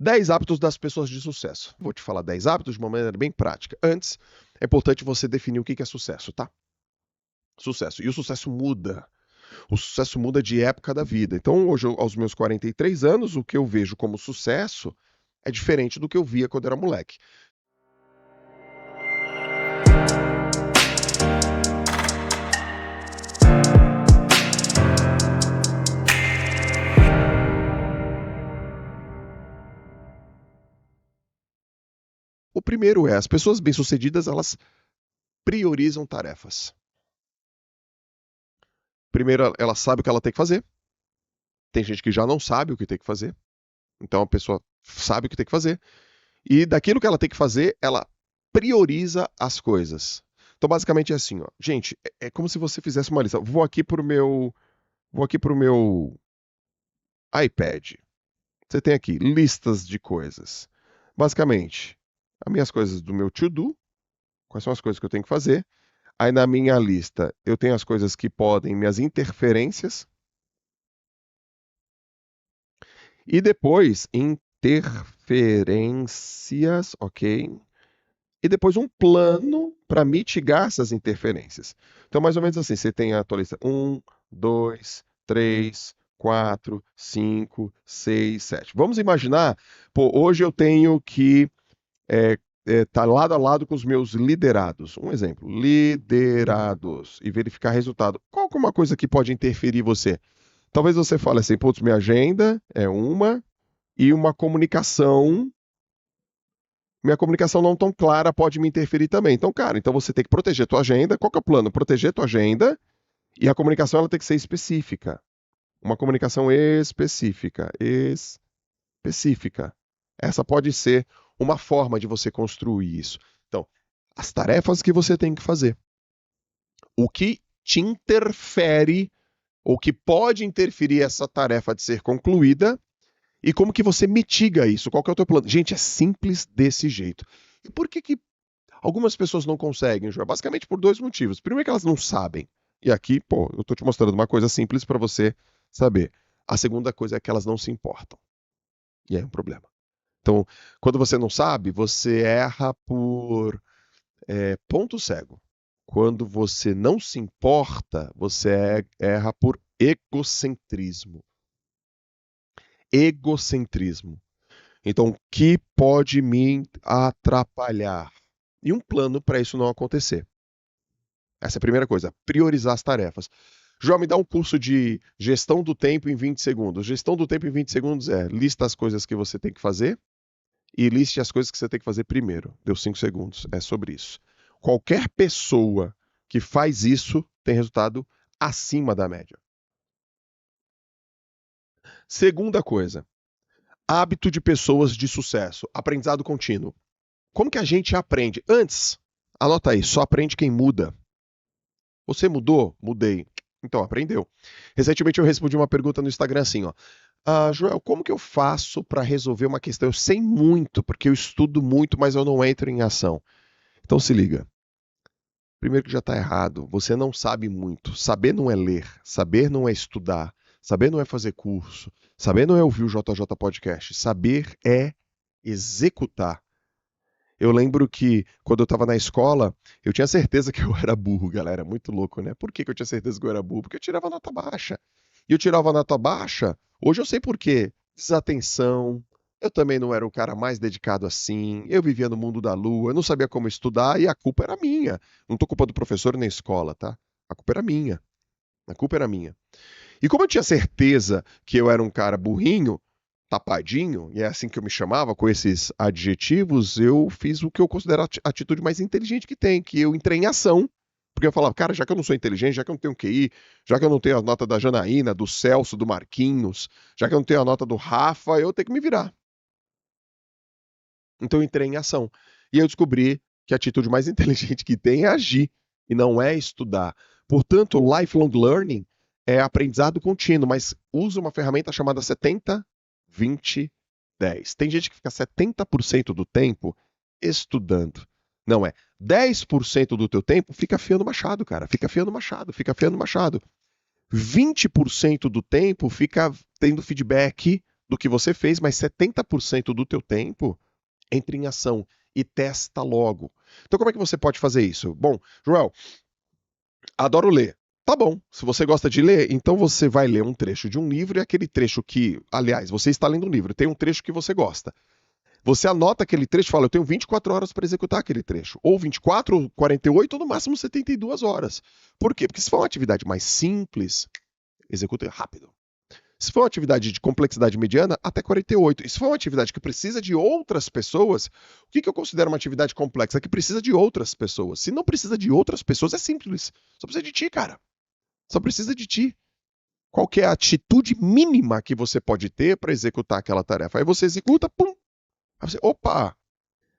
10 hábitos das pessoas de sucesso. Vou te falar 10 hábitos de uma maneira bem prática. Antes, é importante você definir o que é sucesso, tá? Sucesso. E o sucesso muda. O sucesso muda de época da vida. Então, hoje, aos meus 43 anos, o que eu vejo como sucesso é diferente do que eu via quando era moleque. O primeiro é, as pessoas bem-sucedidas, elas priorizam tarefas. Primeiro, ela sabe o que ela tem que fazer. Tem gente que já não sabe o que tem que fazer. Então, a pessoa sabe o que tem que fazer. E daquilo que ela tem que fazer, ela prioriza as coisas. Então, basicamente é assim, ó. Gente, é como se você fizesse uma lista. Vou aqui pro meu iPad. Você tem aqui listas de coisas. Basicamente, as minhas coisas do meu to-do, quais são as coisas que eu tenho que fazer. Aí na minha lista eu tenho as coisas que podem, minhas interferências. E depois, interferências, ok? E depois um plano para mitigar essas interferências. Então, mais ou menos assim, você tem a tua lista 1, 2, 3, 4, 5, 6, 7. Vamos imaginar, pô, hoje eu tenho que tá lado a lado com os meus liderados. Um exemplo, liderados, e verificar resultado. Qual que é uma coisa que pode interferir em você? Talvez você fale assim, putz, minha agenda é uma, e minha comunicação não tão clara pode me interferir também. Então, cara, então você tem que proteger tua agenda. Qual que é o plano? Proteger tua agenda e a comunicação ela tem que ser específica. Uma comunicação específica. Essa pode ser uma forma de você construir isso. Então, as tarefas que você tem que fazer. O que te interfere, ou que pode interferir essa tarefa de ser concluída, e como que você mitiga isso? Qual que é o teu plano? Gente, é simples desse jeito. E por que algumas pessoas não conseguem, João? Basicamente por dois motivos. Primeiro é que elas não sabem. E aqui, pô, eu tô te mostrando uma coisa simples para você saber. A segunda coisa é que elas não se importam. E aí é um problema. Então, quando você não sabe, você erra por ponto cego. Quando você não se importa, você erra por egocentrismo. Egocentrismo. Então, o que pode me atrapalhar? E um plano para isso não acontecer. Essa é a primeira coisa, priorizar as tarefas. João, me dá um curso de gestão do tempo em 20 segundos. Gestão do tempo em 20 segundos é lista as coisas que você tem que fazer e liste as coisas que você tem que fazer primeiro. Deu 5 segundos. É sobre isso. Qualquer pessoa que faz isso tem resultado acima da média. Segunda coisa, hábito de pessoas de sucesso, aprendizado contínuo. Como que a gente aprende? Antes, anota aí, só aprende quem muda. Você mudou? Mudei. Então, aprendeu. Recentemente eu respondi uma pergunta no Instagram assim, ó. Joel, como que eu faço para resolver uma questão? Eu sei muito, porque eu estudo muito, mas eu não entro em ação. Então se liga. Primeiro que já está errado. Você não sabe muito. Saber não é ler. Saber não é estudar. Saber não é fazer curso. Saber não é ouvir o JJ Podcast. Saber é executar. Eu lembro que quando eu estava na escola, eu tinha certeza que eu era burro, galera. Muito louco, né? Por que eu tinha certeza que eu era burro? Porque eu tirava nota baixa. E eu tirava nota baixa, hoje eu sei por quê. Desatenção. Eu também não era o cara mais dedicado assim. Eu vivia no mundo da lua, eu não sabia como estudar e a culpa era minha. Não tô culpando o professor nem a escola, tá? A culpa era minha. A culpa era minha. E como eu tinha certeza que eu era um cara burrinho, tapadinho, e é assim que eu me chamava, com esses adjetivos, eu fiz o que eu considero a atitude mais inteligente que tem, que eu entrei em ação. Porque eu falava, cara, já que eu não sou inteligente, já que eu não tenho QI, já que eu não tenho a nota da Janaína, do Celso, do Marquinhos, já que eu não tenho a nota do Rafa, eu tenho que me virar. Então eu entrei em ação. E eu descobri que a atitude mais inteligente que tem é agir, e não é estudar. Portanto, lifelong learning é aprendizado contínuo, mas usa uma ferramenta chamada 70, 20, 10. Tem gente que fica 70% do tempo estudando. Não é. 10% do teu tempo fica afiando machado, cara. Fica afiando machado, fica afiando machado. 20% do tempo fica tendo feedback do que você fez, mas 70% do teu tempo entre em ação e testa logo. Então como é que você pode fazer isso? Bom, Joel, adoro ler. Tá bom, se você gosta de ler, então você vai ler um trecho de um livro e aquele trecho que, aliás, você está lendo um livro, tem um trecho que você gosta. Você anota aquele trecho e fala, eu tenho 24 horas para executar aquele trecho. Ou 24, ou 48, ou no máximo 72 horas. Por quê? Porque se for uma atividade mais simples, executa rápido. Se for uma atividade de complexidade mediana, até 48. E se for uma atividade que precisa de outras pessoas, o que eu considero uma atividade complexa? Que precisa de outras pessoas. Se não precisa de outras pessoas, é simples. Só precisa de ti, cara. Só precisa de ti. Qual que é a atitude mínima que você pode ter para executar aquela tarefa? Aí você executa, pum. Aí você, opa!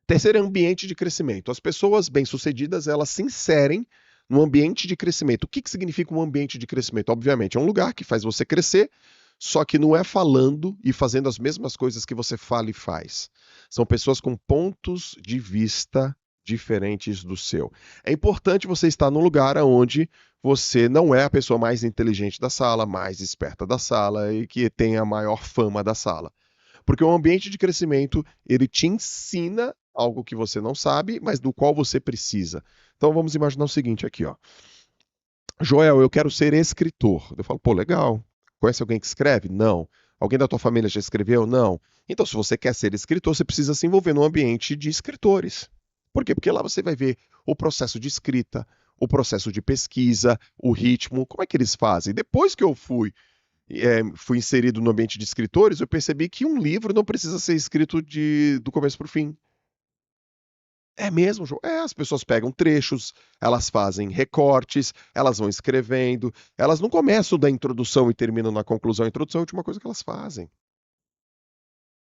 Terceiro é ambiente de crescimento. As pessoas bem-sucedidas, elas se inserem no ambiente de crescimento. O que significa um ambiente de crescimento? Obviamente, é um lugar que faz você crescer, só que não é falando e fazendo as mesmas coisas que você fala e faz. São pessoas com pontos de vista diferentes do seu. É importante você estar num lugar onde você não é a pessoa mais inteligente da sala, mais esperta da sala e que tem a maior fama da sala. Porque o ambiente de crescimento, ele te ensina algo que você não sabe, mas do qual você precisa. Então vamos imaginar o seguinte aqui, ó. Joel, eu quero ser escritor. Eu falo, pô, legal. Conhece alguém que escreve? Não. Alguém da tua família já escreveu? Não. Então, se você quer ser escritor, você precisa se envolver num ambiente de escritores. Por quê? Porque lá você vai ver o processo de escrita, o processo de pesquisa, o ritmo, como é que eles fazem. Depois que eu fui inserido no ambiente de escritores, eu percebi que um livro não precisa ser escrito do começo para o fim. É mesmo, João? É, as pessoas pegam trechos, elas fazem recortes, elas vão escrevendo, elas não começam da introdução e terminam na conclusão. A introdução é a última coisa que elas fazem.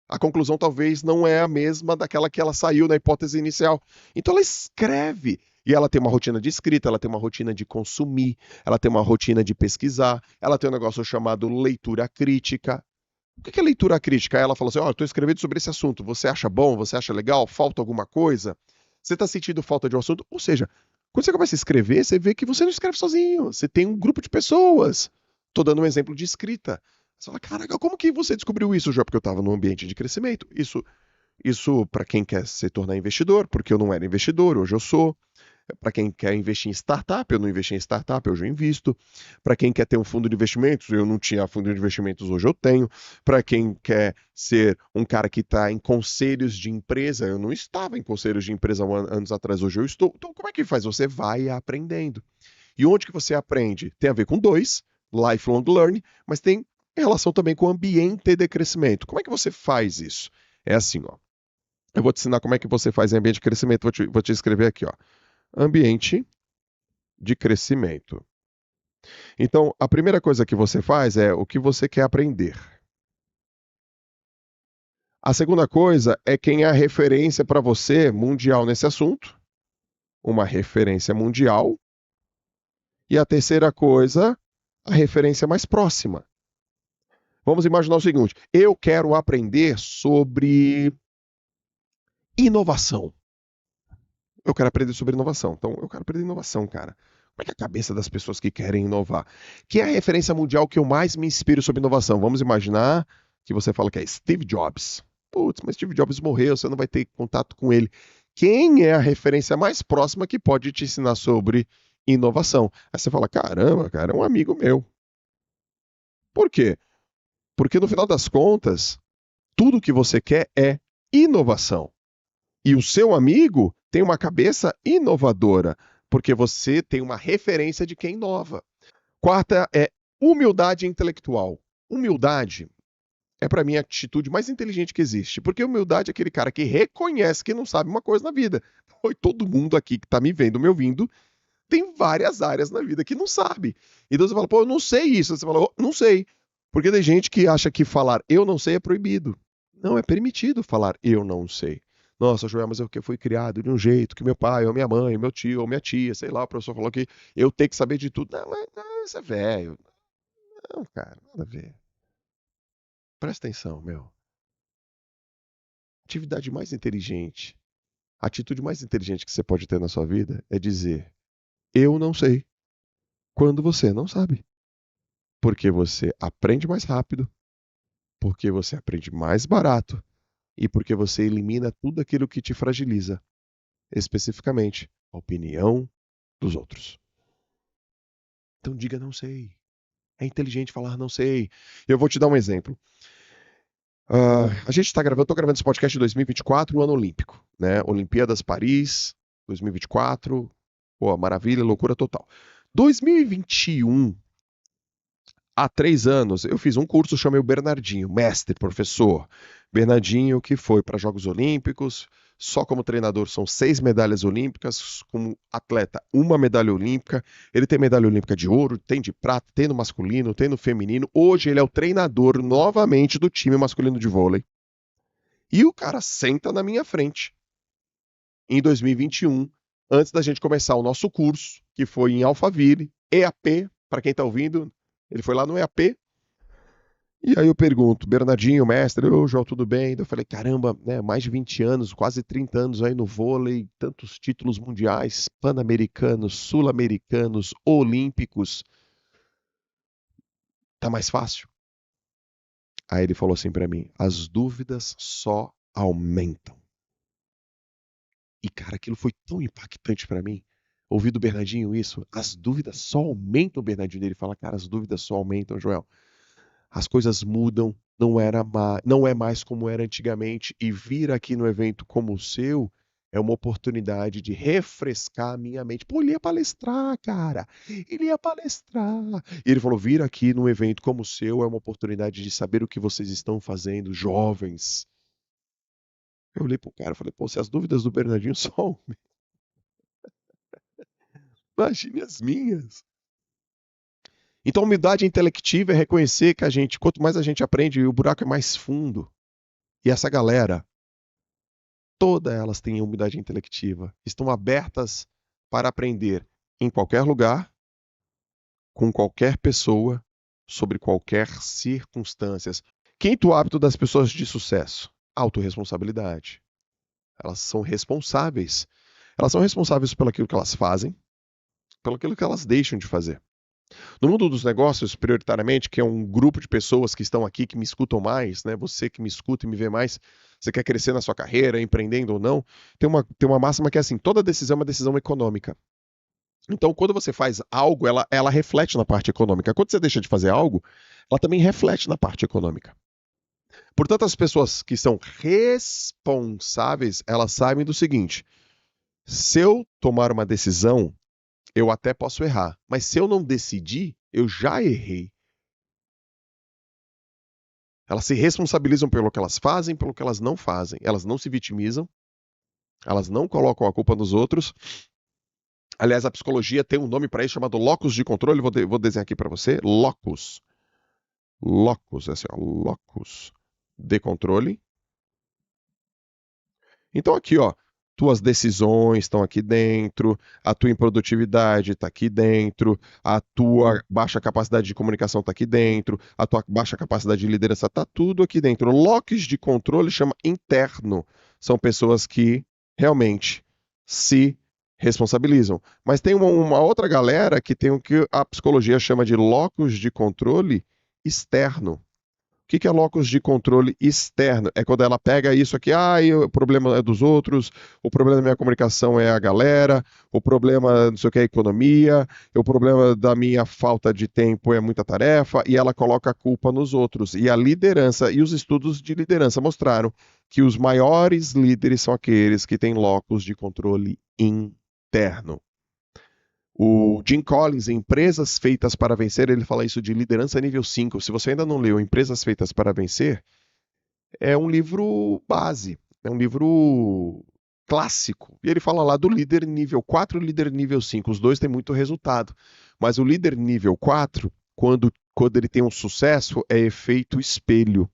A conclusão talvez não é a mesma daquela que ela saiu na hipótese inicial. Então ela escreve. E ela tem uma rotina de escrita, ela tem uma rotina de consumir, ela tem uma rotina de pesquisar, ela tem um negócio chamado leitura crítica. O que é leitura crítica? Aí ela fala assim: ó, eu estou escrevendo sobre esse assunto. Você acha bom? Você acha legal? Falta alguma coisa? Você está sentindo falta de um assunto? Ou seja, quando você começa a escrever, você vê que você não escreve sozinho. Você tem um grupo de pessoas. Estou dando um exemplo de escrita. Você fala, caraca, como que você descobriu isso, já? Porque eu estava num ambiente de crescimento. Isso para quem quer se tornar investidor, porque eu não era investidor, hoje eu sou. Para quem quer investir em startup, eu não investi em startup, hoje eu invisto. Para quem quer ter um fundo de investimentos, eu não tinha fundo de investimentos, hoje eu tenho. Para quem quer ser um cara que está em conselhos de empresa, eu não estava em conselhos de empresa anos atrás, hoje eu estou. Então, como é que faz? Você vai aprendendo. E onde que você aprende? Tem a ver com dois, lifelong learning, mas tem relação também com o ambiente de crescimento. Como é que você faz isso? É assim, ó. Eu vou te ensinar como é que você faz em ambiente de crescimento. Vou te escrever aqui, ó. Ambiente de crescimento. Então, a primeira coisa que você faz é o que você quer aprender. A segunda coisa é quem é a referência para você mundial nesse assunto, uma referência mundial. E a terceira coisa, a referência mais próxima. Vamos imaginar o seguinte: eu quero aprender sobre inovação. Eu quero aprender sobre inovação. Então, eu quero aprender inovação, cara. Como é que é a cabeça das pessoas que querem inovar? Quem é a referência mundial que eu mais me inspiro sobre inovação? Vamos imaginar que você fala que é Steve Jobs. Putz, mas Steve Jobs morreu, você não vai ter contato com ele. Quem é a referência mais próxima que pode te ensinar sobre inovação? Aí você fala, caramba, cara, é um amigo meu. Por quê? Porque no final das contas, tudo que você quer é inovação. E o seu amigo tem uma cabeça inovadora, porque você tem uma referência de quem inova. Quarta é humildade intelectual. Humildade é, para mim, a atitude mais inteligente que existe, porque humildade é aquele cara que reconhece que não sabe uma coisa na vida. Oi, todo mundo aqui que está me vendo, me ouvindo, tem várias áreas na vida que não sabe. Então você fala, pô, eu não sei isso. Você fala, oh, não sei. Porque tem gente que acha que falar eu não sei é proibido. Não, é permitido falar eu não sei. Nossa, Joel, mas eu fui criado de um jeito que meu pai, ou minha mãe, meu tio, ou minha tia, sei lá, o professor falou que eu tenho que saber de tudo. Não, isso é velho. Não, cara, nada a ver. Presta atenção, meu. Atividade mais inteligente, a atitude mais inteligente que você pode ter na sua vida é dizer eu não sei, quando você não sabe. Porque você aprende mais rápido, Porque você aprende mais barato e porque você elimina tudo aquilo que te fragiliza, especificamente a opinião dos outros. Então diga não sei. É inteligente falar não sei. Eu vou te dar um exemplo. A gente está gravando, estou gravando esse podcast em 2024, o ano olímpico, né? Olimpíadas Paris, 2024, pô, maravilha, loucura total. 2021, há 3 anos, eu fiz um curso, chamei o Bernardinho, mestre, professor. Bernardinho, que foi para Jogos Olímpicos, só como treinador são 6 medalhas olímpicas, como atleta, 1 medalha olímpica. Ele tem medalha olímpica de ouro, tem de prata, tem no masculino, tem no feminino. Hoje ele é o treinador novamente do time masculino de vôlei. E o cara senta na minha frente em 2021, antes da gente começar o nosso curso, que foi em Alphaville, EAP, para quem está ouvindo, ele foi lá no EAP. E aí eu pergunto, Bernardinho, mestre, ô João, tudo bem? Eu falei, caramba, né, mais de 20 anos, quase 30 anos aí no vôlei, tantos títulos mundiais, pan-americanos, sul-americanos, olímpicos, tá mais fácil? Aí ele falou assim para mim, as dúvidas só aumentam. E cara, aquilo foi tão impactante para mim. Ouvir do Bernardinho isso, as dúvidas só aumentam, o Bernardinho. Ele fala, cara, as dúvidas só aumentam, Joel. As coisas mudam, não é mais como era antigamente, e vir aqui no evento como o seu é uma oportunidade de refrescar a minha mente. Pô, ele ia palestrar, cara. Ele ia palestrar. E ele falou: vir aqui num evento como o seu é uma oportunidade de saber o que vocês estão fazendo, jovens. Eu olhei pro cara e falei: pô, se as dúvidas do Bernardinho só aumentam, imagine as minhas. Então, humildade intelectiva é reconhecer que quanto mais a gente aprende, o buraco é mais fundo. E essa galera, todas elas têm humildade intelectiva, estão abertas para aprender em qualquer lugar, com qualquer pessoa, sobre qualquer circunstâncias. Quinto hábito das pessoas de sucesso: autorresponsabilidade. Elas são responsáveis. Elas são responsáveis pelo aquilo que elas fazem, pelo aquilo que elas deixam de fazer. No mundo dos negócios, prioritariamente, que é um grupo de pessoas que estão aqui, que me escutam mais, né? Você que me escuta e me vê mais, você quer crescer na sua carreira, empreendendo ou não, tem uma máxima que é assim, toda decisão é uma decisão econômica. Então, quando você faz algo, ela reflete na parte econômica. Quando você deixa de fazer algo, ela também reflete na parte econômica. Portanto, as pessoas que são responsáveis, elas sabem do seguinte: se eu tomar uma decisão, eu até posso errar, mas se eu não decidir, eu já errei. Elas se responsabilizam pelo que elas fazem, pelo que elas não fazem. Elas não se vitimizam, elas não colocam a culpa nos outros. Aliás, a psicologia tem um nome para isso chamado locus de controle. Vou desenhar aqui para você. Locus. Locus, assim, ó, locus de controle. Então aqui, ó, tuas decisões estão aqui dentro, a tua improdutividade está aqui dentro, a tua baixa capacidade de comunicação está aqui dentro, a tua baixa capacidade de liderança está tudo aqui dentro. Locus de controle chama interno. São pessoas que realmente se responsabilizam. Mas tem uma outra galera que tem o que a psicologia chama de locus de controle externo. O que é locus de controle externo? É quando ela pega isso aqui, o problema é dos outros, o problema da minha comunicação é a galera, o problema não sei o que é a economia, o problema da minha falta de tempo é muita tarefa, e ela coloca a culpa nos outros. E a liderança, e os estudos de liderança mostraram que os maiores líderes são aqueles que têm locus de controle interno. O Jim Collins, em Empresas Feitas para Vencer, ele fala isso de liderança nível 5. Se você ainda não leu Empresas Feitas para Vencer, é um livro base, é um livro clássico. E ele fala lá do líder nível 4 e o líder nível 5. Os dois têm muito resultado. Mas o líder nível 4, quando ele tem um sucesso, é efeito espelho.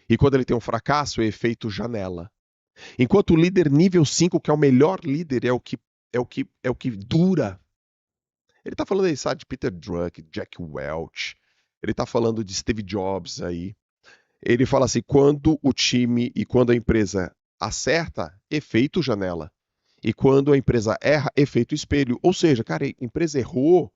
E quando ele tem um fracasso, é efeito janela. Enquanto o líder nível 5, que é o melhor líder, é o que dura. Ele está falando aí, sabe, de Peter Drucker, Jack Welch. Ele está falando de Steve Jobs aí. Ele fala assim, quando o time e quando a empresa acerta, efeito janela. E quando a empresa erra, efeito espelho. Ou seja, cara, a empresa errou,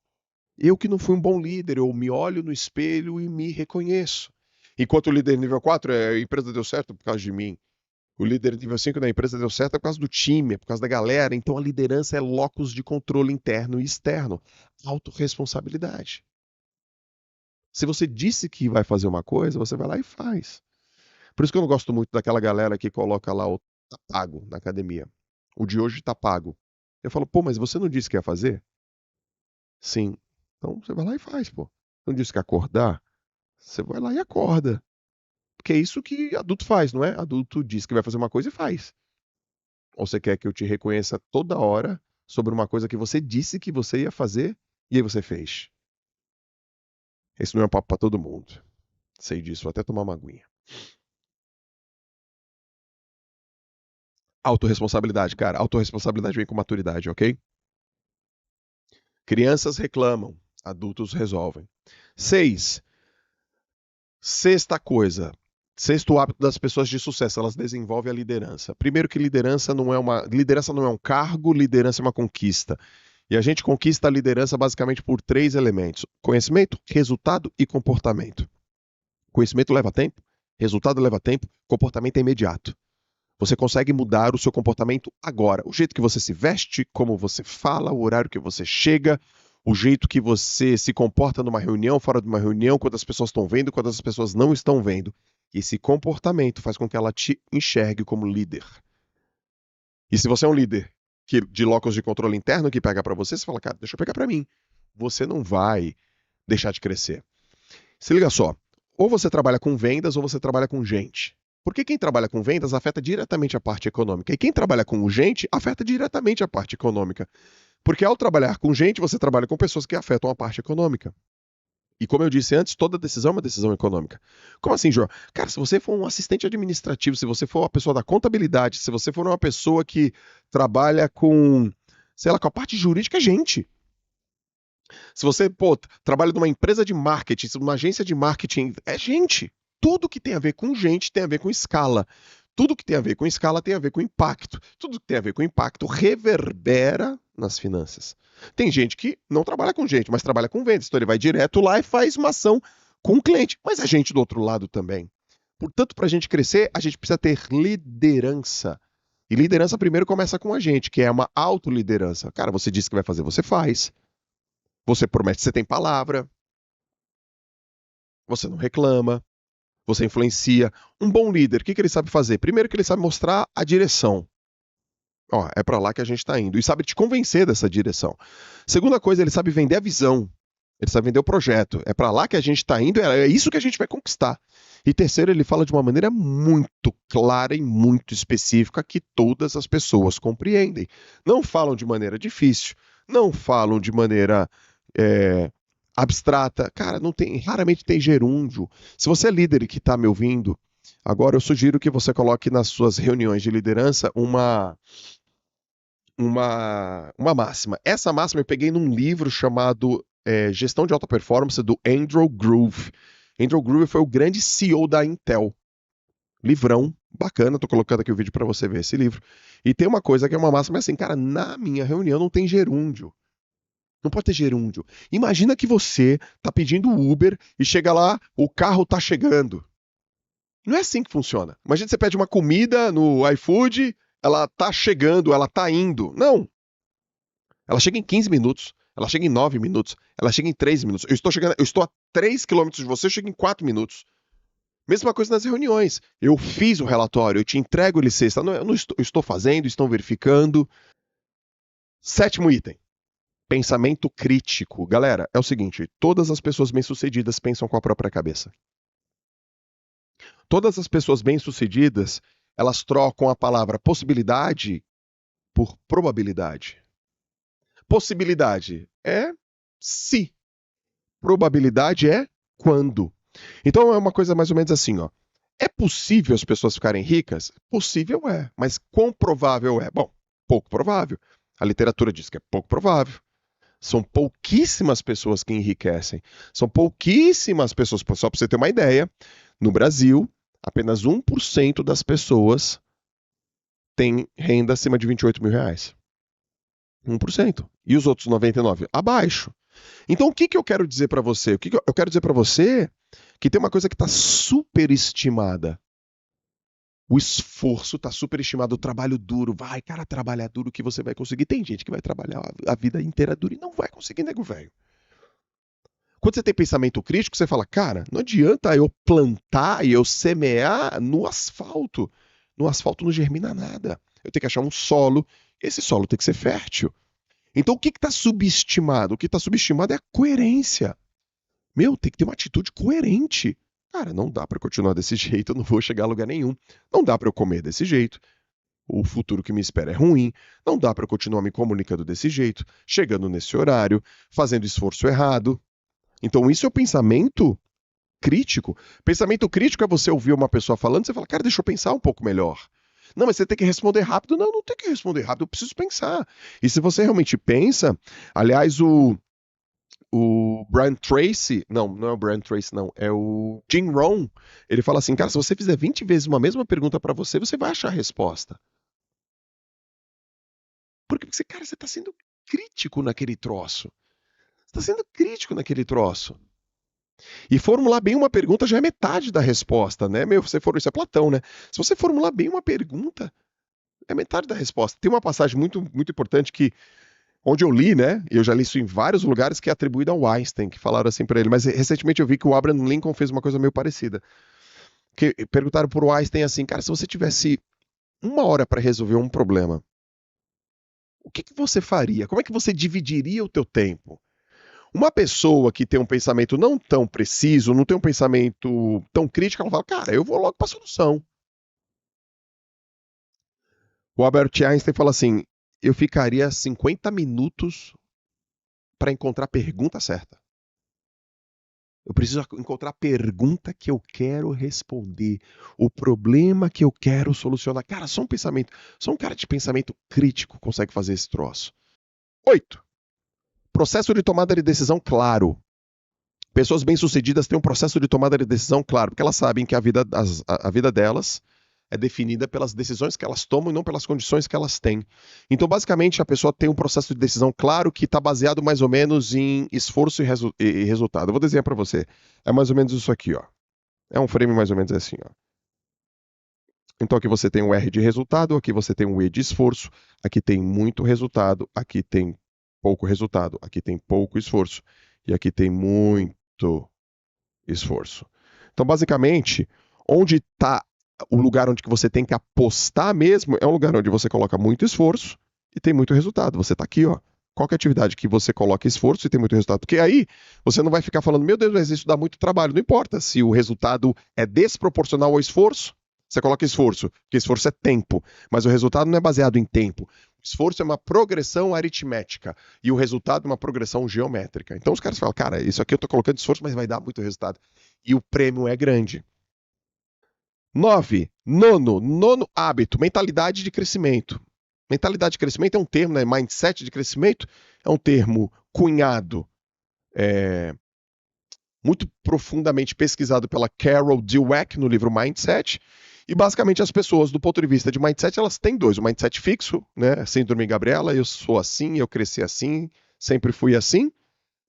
Eu que não fui um bom líder, eu me olho no espelho e me reconheço. Enquanto o líder nível 4 é a empresa deu certo por causa de mim. O líder nível 5 da empresa deu certo por causa do time, é por causa da galera. Então a liderança é locus de controle interno e externo. Autorresponsabilidade. Se você disse que vai fazer uma coisa, você vai lá e faz. Por isso que eu não gosto muito daquela galera que coloca lá o tá pago na academia. O de hoje tá pago. Eu falo, pô, mas você não disse que ia fazer? Sim. Então você vai lá e faz, pô. Não disse que ia acordar? Você vai lá e acorda. Porque é isso que adulto faz, não é? Adulto diz que vai fazer uma coisa e faz. Ou você quer que eu te reconheça toda hora sobre uma coisa que você disse que você ia fazer e aí você fez? Esse não é um papo pra todo mundo. Sei disso, vou até tomar uma aguinha. Autoresponsabilidade, cara. Autoresponsabilidade vem com maturidade, ok? Crianças reclamam, adultos resolvem. 6. Sexta coisa. Sexto hábito das pessoas de sucesso, elas desenvolvem a liderança. Primeiro que liderança não é um cargo, liderança é uma conquista. E a gente conquista a liderança basicamente por 3 elementos: conhecimento, resultado e comportamento. Conhecimento leva tempo, resultado leva tempo, comportamento é imediato. Você consegue mudar o seu comportamento agora. O jeito que você se veste, como você fala, o horário que você chega, o jeito que você se comporta numa reunião, fora de uma reunião, quando as pessoas estão vendo, quando as pessoas não estão vendo. Esse comportamento faz com que ela te enxergue como líder. E se você é um líder de locus de controle interno que pega para você, você fala, cara, deixa eu pegar para mim. Você não vai deixar de crescer. Se liga só, ou você trabalha com vendas ou você trabalha com gente. Porque quem trabalha com vendas afeta diretamente a parte econômica. E quem trabalha com gente afeta diretamente a parte econômica. Porque ao trabalhar com gente, você trabalha com pessoas que afetam a parte econômica. E como eu disse antes, toda decisão é uma decisão econômica. Como assim, João? Cara, se você for um assistente administrativo, se você for uma pessoa da contabilidade, se você for uma pessoa que trabalha com, sei lá, com a parte jurídica, é gente. Se você, pô, trabalha numa empresa de marketing, numa agência de marketing, é gente. Tudo que tem a ver com gente tem a ver com escala. Tudo que tem a ver com escala tem a ver com impacto. Tudo que tem a ver com impacto reverbera nas finanças. Tem gente que não trabalha com gente, mas trabalha com vendas. Então ele vai direto lá e faz uma ação com o cliente. Mas é gente do outro lado também. Portanto, para a gente crescer, a gente precisa ter liderança. E liderança primeiro começa com a gente, que é uma autoliderança. Cara, você disse que vai fazer, você faz. Você promete, você tem palavra. Você não reclama. Você influencia. Um bom líder, o que ele sabe fazer? Primeiro que ele sabe mostrar a direção. Ó, é para lá que a gente está indo. E sabe te convencer dessa direção. Segunda coisa, ele sabe vender a visão. Ele sabe vender o projeto. É para lá que a gente está indo, é isso que a gente vai conquistar. E terceiro, ele fala de uma maneira muito clara e muito específica que todas as pessoas compreendem. Não falam de maneira difícil, não falam de maneira abstrata. Cara, não tem, raramente tem gerúndio. Se você é líder e que está me ouvindo, agora eu sugiro que você coloque nas suas reuniões de liderança uma máxima. Essa máxima eu peguei num livro chamado Gestão de Alta Performance, do Andrew Groove. Andrew Groove foi o grande CEO da Intel. Livrão, bacana, tô colocando aqui o vídeo para você ver esse livro. E tem uma coisa que é uma máxima, assim, cara, na minha reunião não tem gerúndio. Não pode ter gerúndio. Imagina que você tá pedindo Uber e chega lá, o carro tá chegando. Não é assim que funciona. Imagina que você pede uma comida no iFood, ela tá chegando, ela tá indo. Não. Ela chega em 15 minutos, ela chega em 9 minutos, ela chega em 3 minutos. Eu estou a 3 quilômetros de você, eu chego em 4 minutos. Mesma coisa nas reuniões. Eu fiz o relatório, eu te entrego ele sexta. Não, eu estou fazendo, estão verificando. 7º item. Pensamento crítico. Galera, é o seguinte, todas as pessoas bem-sucedidas pensam com a própria cabeça. Todas as pessoas bem-sucedidas, elas trocam a palavra possibilidade por probabilidade. Possibilidade é se. Probabilidade é quando. Então é uma coisa mais ou menos assim, ó. É possível as pessoas ficarem ricas? Possível é, mas quão provável é? Bom, pouco provável. A literatura diz que é pouco provável. São pouquíssimas pessoas que enriquecem. São pouquíssimas pessoas, só para você ter uma ideia, no Brasil, apenas 1% das pessoas tem renda acima de 28 mil reais. 1%. E os outros 99%? Abaixo. Então, o que eu quero dizer para você? Eu quero dizer para você que tem uma coisa que está superestimada. O esforço está superestimado, o trabalho duro. Vai, cara, trabalhar duro que você vai conseguir. Tem gente que vai trabalhar a vida inteira duro e não vai conseguir, nego velho. Quando você tem pensamento crítico, você fala, cara, não adianta eu plantar e eu semear no asfalto. No asfalto não germina nada. Eu tenho que achar um solo. Esse solo tem que ser fértil. Então, o que está subestimado? O que está subestimado é a coerência. Meu, tem que ter uma atitude coerente. Cara, não dá para continuar desse jeito, eu não vou chegar a lugar nenhum. Não dá para eu comer desse jeito. O futuro que me espera é ruim. Não dá para eu continuar me comunicando desse jeito, chegando nesse horário, fazendo esforço errado. Então, isso é o pensamento crítico. Pensamento crítico é você ouvir uma pessoa falando, você fala, cara, deixa eu pensar um pouco melhor. Não, mas você tem que responder rápido. Não, não tem que responder rápido, eu preciso pensar. E se você realmente pensa, aliás, o Brian Tracy, não é o Brian Tracy, não, é o Jim Rohn, ele fala assim, cara, se você fizer 20 vezes uma mesma pergunta para você, você vai achar a resposta. Porque, cara, você tá sendo crítico naquele troço. Você tá sendo crítico naquele troço. E formular bem uma pergunta já é metade da resposta, né? Isso é Platão, né? Se você formular bem uma pergunta, é metade da resposta. Tem uma passagem muito, muito importante que onde eu li, né? E eu já li isso em vários lugares que é atribuído ao Einstein, que falaram assim para ele. Mas recentemente eu vi que o Abraham Lincoln fez uma coisa meio parecida. Que perguntaram pro Einstein assim, cara, se você tivesse 1 hora para resolver um problema, o que você faria? Como é que você dividiria o teu tempo? Uma pessoa que tem um pensamento não tão preciso, não tem um pensamento tão crítico, ela fala, cara, eu vou logo para a solução. O Albert Einstein fala assim, eu ficaria 50 minutos para encontrar a pergunta certa. Eu preciso encontrar a pergunta que eu quero responder, o problema que eu quero solucionar. Cara, só um cara de pensamento crítico consegue fazer esse troço. 8. Processo de tomada de decisão claro. Pessoas bem-sucedidas têm um processo de tomada de decisão claro, porque elas sabem que a vida delas é definida pelas decisões que elas tomam e não pelas condições que elas têm. Então, basicamente, a pessoa tem um processo de decisão claro que está baseado mais ou menos em esforço e resultado. Eu vou desenhar para você. É mais ou menos isso aqui, ó. É um frame mais ou menos assim, ó. Então aqui você tem um R de resultado, aqui você tem um E de esforço, aqui tem muito resultado, aqui tem pouco resultado, aqui tem pouco esforço e aqui tem muito esforço. Então, basicamente, onde está o lugar onde você tem que apostar mesmo é um lugar onde você coloca muito esforço e tem muito resultado. Você está aqui, ó. Qual que é a atividade que você coloca esforço e tem muito resultado? Porque aí você não vai ficar falando, meu Deus, mas isso dá muito trabalho. Não importa se o resultado é desproporcional ao esforço, você coloca esforço, porque esforço é tempo, mas o resultado não é baseado em tempo. O esforço é uma progressão aritmética e o resultado é uma progressão geométrica. Então os caras falam, cara, isso aqui eu estou colocando esforço, mas vai dar muito resultado. E o prêmio é grande. 9. Nono hábito, mentalidade de crescimento. Mentalidade de crescimento é um termo, né? Mindset de crescimento é um termo cunhado, muito profundamente pesquisado pela Carol Dweck no livro Mindset. E basicamente as pessoas, do ponto de vista de mindset, elas têm dois. O mindset fixo, né? Síndrome Gabriela, eu sou assim, eu cresci assim, sempre fui assim.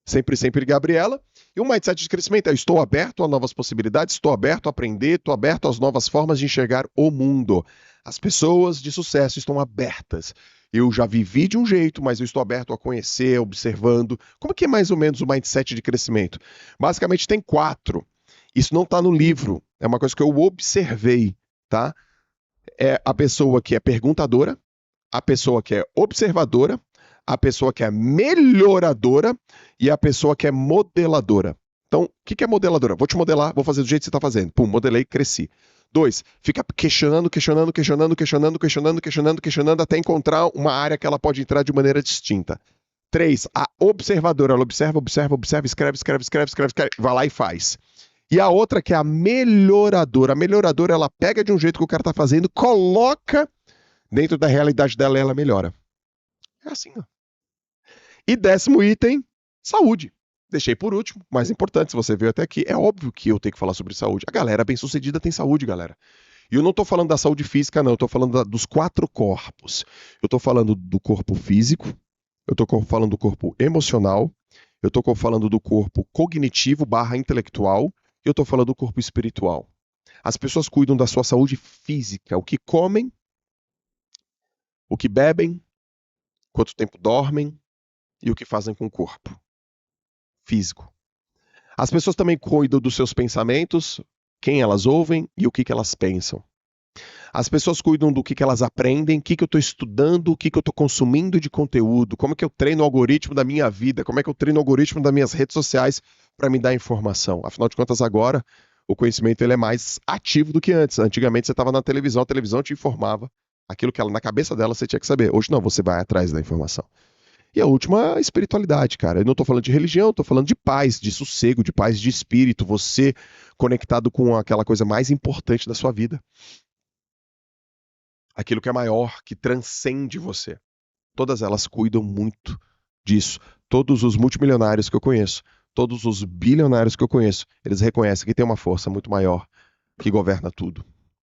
Sempre Gabriela. E o mindset de crescimento é: eu estou aberto a novas possibilidades, estou aberto a aprender, estou aberto às novas formas de enxergar o mundo. As pessoas de sucesso estão abertas. Eu já vivi de um jeito, mas eu estou aberto a conhecer, observando. Como que é mais ou menos o mindset de crescimento? Basicamente tem 4. Isso não está no livro, é uma coisa que eu observei, tá? É a pessoa que é perguntadora, a pessoa que é observadora, a pessoa que é melhoradora e a pessoa que é modeladora. Então, o que é modeladora? Vou te modelar, vou fazer do jeito que você está fazendo. Pum, modelei, cresci. 2, fica questionando até encontrar uma área que ela pode entrar de maneira distinta. 3, a observadora, ela observa, escreve, vai lá e faz. E a outra que é a melhoradora. A melhoradora, ela pega de um jeito que o cara está fazendo, coloca dentro da realidade dela e ela melhora. É assim, ó. E 10º item, saúde. Deixei por último, mais importante, se você veio até aqui, é óbvio que eu tenho que falar sobre saúde. A galera bem-sucedida tem saúde, galera. E eu não estou falando da saúde física, não. Eu estou falando dos 4 corpos. Eu estou falando do corpo físico, eu estou falando do corpo emocional, eu estou falando do corpo cognitivo / intelectual, e eu estou falando do corpo espiritual. As pessoas cuidam da sua saúde física, o que comem, o que bebem, quanto tempo dormem e o que fazem com o corpo físico. As pessoas também cuidam dos seus pensamentos, quem elas ouvem e o que elas pensam. As pessoas cuidam do que elas aprendem, o que eu estou estudando, o que eu estou consumindo de conteúdo, como é que eu treino o algoritmo da minha vida, como é que eu treino o algoritmo das minhas redes sociais para me dar informação. Afinal de contas, agora, o conhecimento ele é mais ativo do que antes. Antigamente, você estava na televisão, a televisão te informava aquilo que ela, na cabeça dela você tinha que saber. Hoje não, você vai atrás da informação. E a última, a espiritualidade, cara. Eu não estou falando de religião, estou falando de paz, de sossego, de paz de espírito, você conectado com aquela coisa mais importante da sua vida. Aquilo que é maior, que transcende você. Todas elas cuidam muito disso. Todos os multimilionários que eu conheço, todos os bilionários que eu conheço, eles reconhecem que tem uma força muito maior que governa tudo.